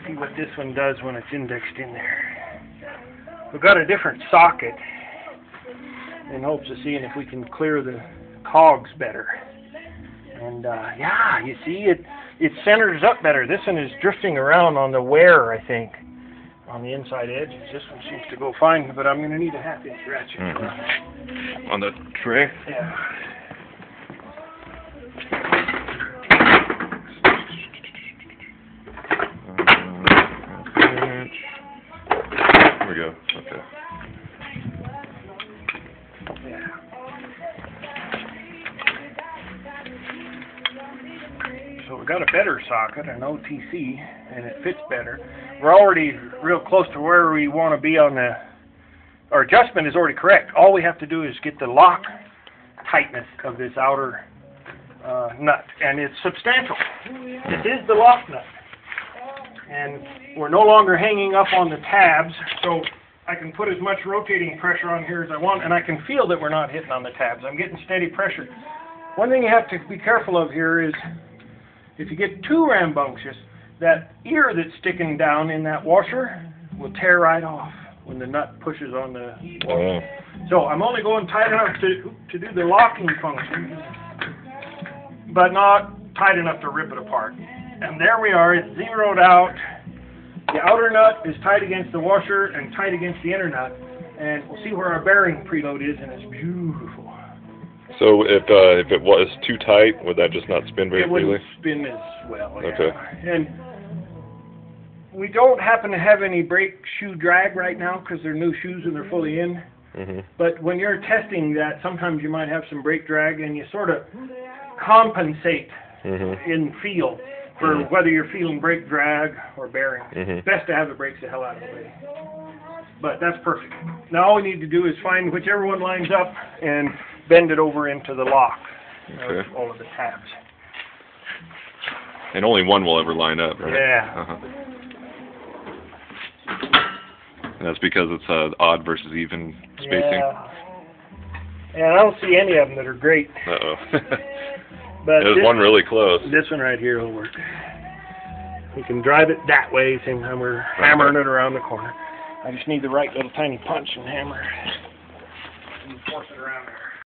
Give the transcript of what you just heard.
see what this one does when it's indexed in there. We've got a different socket in hopes of seeing if we can clear the cogs better. And yeah, you see it centers up better. This one is drifting around on the wear, I think, on the inside edges. This one seems to go fine, but I'm going to need a 1/2 inch ratchet. On the tray? Yeah. There we go. Okay. Yeah. So we got a better socket, an OTC, and it fits better. We're already real close to where we want to be on the. Our adjustment is already correct. All we have to do is get the lock tightness of this outer nut, and it's substantial. This is the lock nut, and we're no longer hanging up on the tabs, so I can put as much rotating pressure on here as I want, and I can feel that we're not hitting on the tabs. I'm getting steady pressure. One thing you have to be careful of here is if you get too rambunctious, that ear that's sticking down in that washer will tear right off when the nut pushes on the washer. So I'm only going tight enough to do the locking function, but not tight enough to rip it apart. And there we are, it's zeroed out. The outer nut is tight against the washer and tight against the inner nut, and we'll see where our bearing preload is, and it's beautiful. So if it was too tight, would that just not spin very freely? It wouldn't spin as well. Yeah. Okay. And we don't happen to have any brake shoe drag right now because they're new shoes and they're fully in. But when you're testing that, sometimes you might have some brake drag, and you sort of compensate in feel for whether you're feeling brake drag or bearing. It's best to have the brakes the hell out of the way. But that's perfect. Now all we need to do is find whichever one lines up and bend it over into the lock of all of the tabs. And only one will ever line up, right? Yeah. And that's because it's odd versus even spacing. Yeah. And I don't see any of them that are great. Uh-oh. But there's one really close. This one right here will work. We can drive it that way, same time we're hammering it around the corner. I just need the right little tiny punch and hammer and force it around there.